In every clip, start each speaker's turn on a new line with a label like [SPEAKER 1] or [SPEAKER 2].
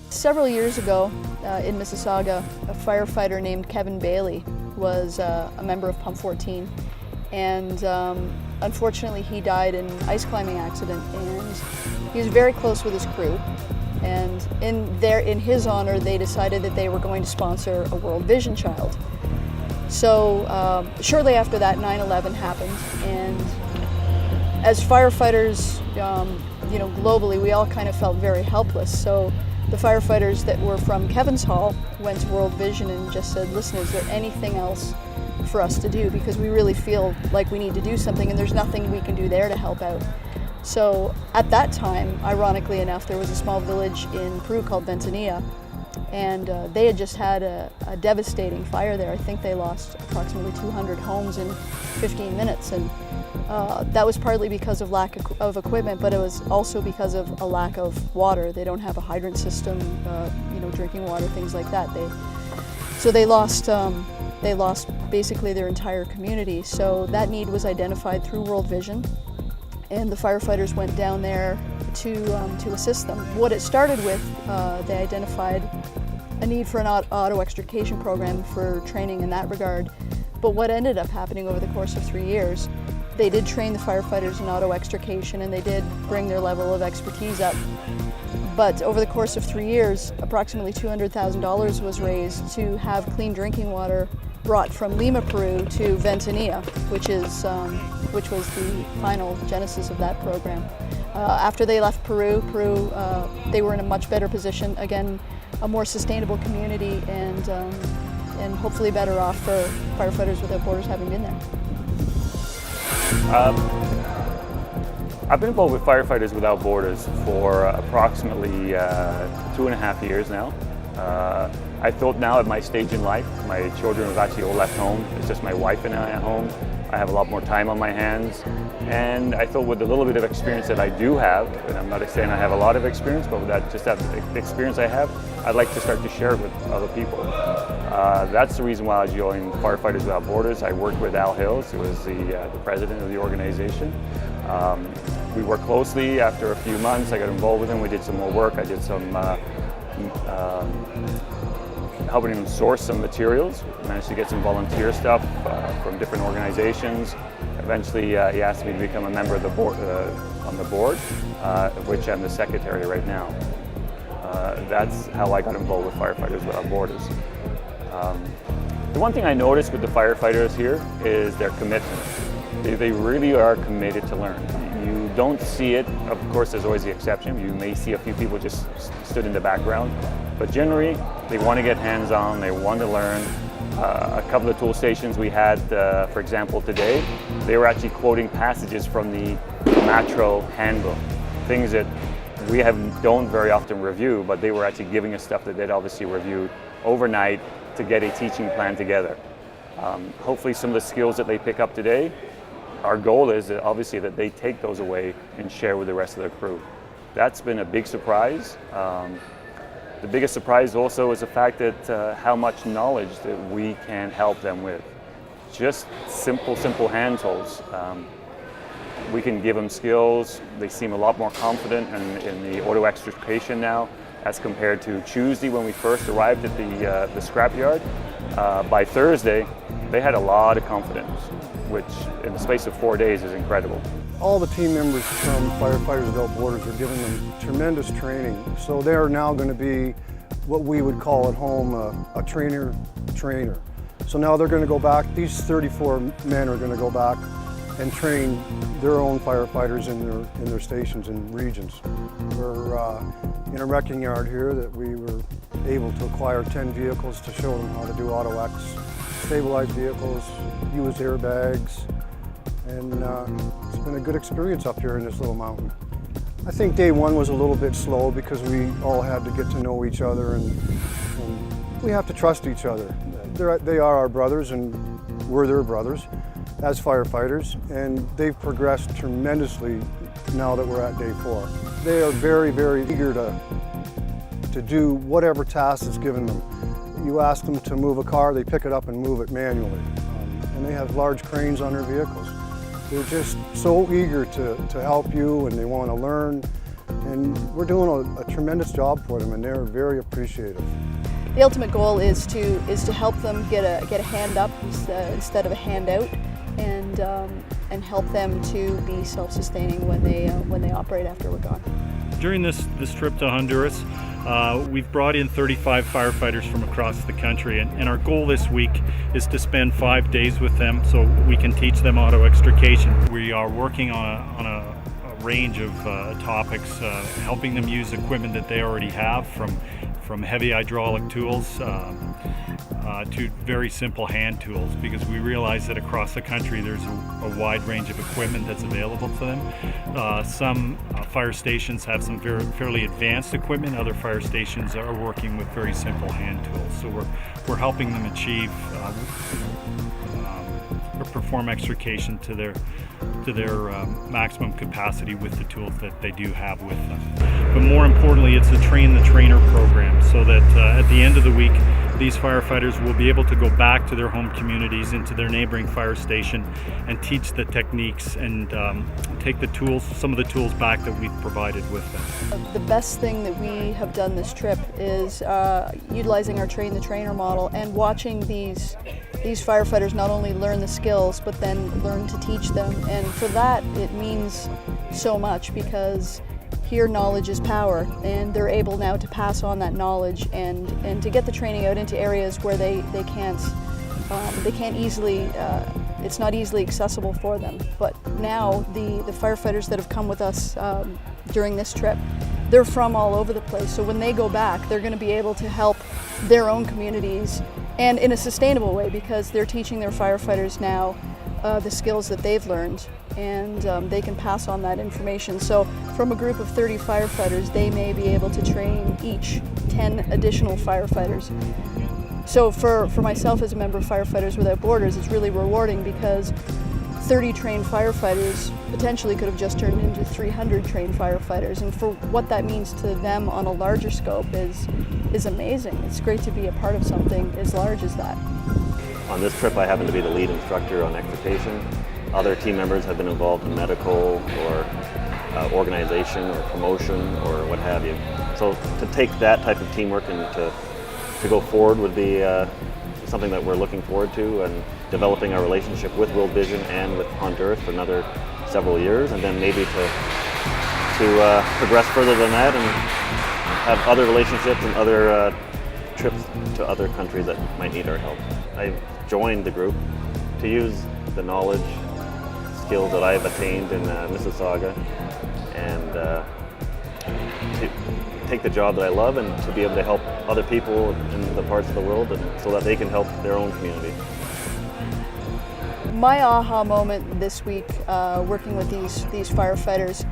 [SPEAKER 1] Several years ago in Mississauga, a firefighter named Kevin Bailey was a member of Pump 14, and unfortunately he died in an ice climbing accident, and he was very close with his crew, and in his honor they decided that they were going to sponsor a World Vision child. So shortly after that, 9/11 happened, and as firefighters, globally, we all kind of felt very helpless. So the firefighters that were from Kevin's Hall went to World Vision and just said, listen, is there anything else for us to do? Because we really feel like we need to do something and there's nothing we can do there to help out. So at that time, ironically enough, there was a small village in Peru called Ventanilla, and they had just had a devastating fire there. I think they lost approximately 200 homes in 15 minutes, and that was partly because of lack of equipment, but it was also because of a lack of water. They don't have a hydrant system, drinking water, things like that. So they lost basically their entire community. So that need was identified through World Vision, and the firefighters went down there to assist them. What it started with, they identified a need for an auto extrication program for training in that regard. But what ended up happening over the course of 3 years, they did train the firefighters in auto extrication and they did bring their level of expertise up. But over the course of 3 years, approximately $200,000 was raised to have clean drinking water brought from Lima, Peru to Ventanilla, which was the final genesis of that program. After they left Peru, they were in a much better position, again, a more sustainable community, and hopefully better off for Firefighters Without Borders having been there.
[SPEAKER 2] I've been involved with Firefighters Without Borders for approximately 2.5 years now. I thought now at my stage in life, my children have actually all left home. It's just my wife and I at home. I have a lot more time on my hands. And I thought with the little bit of experience that I do have, and I'm not saying I have a lot of experience, but with that experience I have, I'd like to start to share it with other people. That's the reason why I joined Firefighters Without Borders. I worked with Al Hills, who was the president of the organization. We worked closely. After a few months, I got involved with him. We did some more work. I did some helping him source some materials. Managed to get some volunteer stuff from different organizations. Eventually, he asked me to become a member of the board, on the board, of which I'm the secretary right now. That's how I got involved with Firefighters Without Borders. The one thing I noticed with the firefighters here is their commitment. They really are committed to learn. You don't see it, of course there's always the exception. You may see a few people just stood in the background, but generally they want to get hands-on, they want to learn. A couple of tool stations we had, for example today, they were actually quoting passages from the Matro handbook, things that we don't very often review, but they were actually giving us stuff that they'd obviously reviewed overnight to get a teaching plan together. Hopefully some of the skills that they pick up today, our goal is that obviously that they take those away and share with the rest of their crew. That's been a big surprise. The biggest surprise also is the fact that how much knowledge that we can help them with. Just simple hand tools. We can give them skills. They seem a lot more confident in the auto extrication now as compared to Tuesday when we first arrived at the scrapyard. By Thursday, they had a lot of confidence, which in the space of 4 days is incredible.
[SPEAKER 3] All the team members from Firefighters Without Borders are giving them tremendous training. So they are now going to be what we would call at home a trainer. So now they're going to go back, these 34 men are going to go back and train their own firefighters in their stations and regions. We're in a wrecking yard here that we were able to acquire 10 vehicles to show them how to do auto-X, stabilize vehicles, use airbags, and it's been a good experience up here in this little mountain. I think day one was a little bit slow because we all had to get to know each other and we have to trust each other. They are our brothers and we're their brothers as firefighters, and they've progressed tremendously now that we're at day 4. They are very, very eager to do whatever task is given them. You ask them to move a car, they pick it up and move it manually. and they have large cranes on their vehicles. They're just so eager to help you, and they want to learn, and we're doing a tremendous job for them, and they're very appreciative.
[SPEAKER 1] The ultimate goal is to help them get a hand up instead of a hand out, and help them to be self-sustaining when they operate after we're gone.
[SPEAKER 4] During this trip to Honduras, we've brought in 35 firefighters from across the country, and our goal this week is to spend 5 days with them so we can teach them auto extrication. We are working on a range of topics, helping them use equipment that they already have, from heavy hydraulic tools to very simple hand tools, because we realize that across the country there's a wide range of equipment that's available to them. Some fire stations have some fairly advanced equipment. Other fire stations are working with very simple hand tools. So we're helping them achieve or perform extrication to their maximum capacity with the tools that they do have with them. But more importantly, it's a train the trainer program, so that at the end of the week, these firefighters will be able to go back to their home communities, into their neighboring fire station, and teach the techniques and take the tools, some of the tools back that we've provided with them.
[SPEAKER 1] The best thing that we have done this trip is utilizing our train the trainer model and watching these firefighters not only learn the skills but then learn to teach them, and for that it means so much, because here knowledge is power, and they're able now to pass on that knowledge and to get the training out into areas where they can't easily, it's not easily accessible for them. But now the firefighters that have come with us during this trip, they're from all over the place, so when they go back they're going to be able to help their own communities, and in a sustainable way, because they're teaching their firefighters now the skills that they've learned, and they can pass on that information. So from a group of 30 firefighters, they may be able to train each 10 additional firefighters. So for myself as a member of Firefighters Without Borders, it's really rewarding, because 30 trained firefighters potentially could have just turned into 300 trained firefighters, and for what that means to them on a larger scope is amazing. It's great to be a part of something as large as that.
[SPEAKER 5] On this trip, I happen to be the lead instructor on extrication. Other team members have been involved in medical or organization or promotion or what have you. So to take that type of teamwork and to go forward would be something that we're looking forward to, and developing our relationship with World Vision and with Honduras for another several years, and then maybe to progress further than that and have other relationships and other trips to other countries that might need our help. I joined the group to use the knowledge, skills that I've attained in Mississauga, and to take the job that I love, and to be able to help other people in the parts of the world, and so that they can help their own community.
[SPEAKER 1] My aha moment this week, working with these firefighters,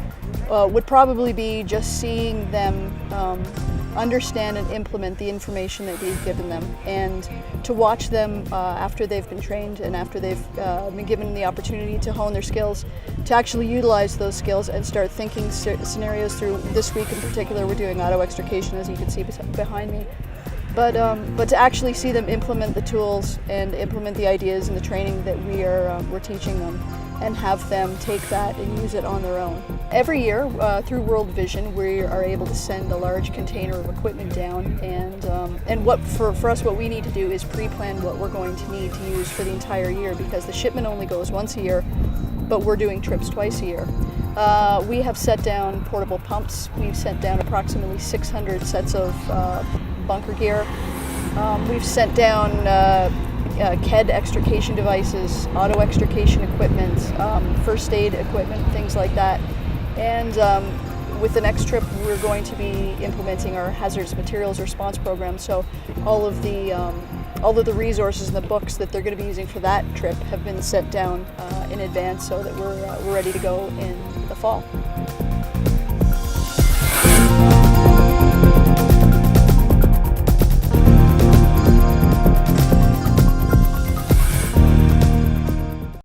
[SPEAKER 1] would probably be just seeing them understand and implement the information that we've given them, and to watch them after they've been trained and after they've been given the opportunity to hone their skills, to actually utilize those skills and start thinking scenarios through. This week in particular, we're doing auto extrication, as you can see behind me. But to actually see them implement the tools and implement the ideas and the training that we're teaching them, and have them take that and use it on their own. Every year, through World Vision, we are able to send a large container of equipment down, and what for us, what we need to do is pre-plan what we're going to need to use for the entire year, because the shipment only goes once a year, but we're doing trips twice a year. We have set down portable pumps. We've sent down approximately 600 sets of bunker gear. We've sent down KED extrication devices, auto extrication equipment, first aid equipment, things like that. And with the next trip, we're going to be implementing our hazardous materials response program. So all of the resources and the books that they're going to be using for that trip have been sent down in advance, so that we're ready to go in the fall.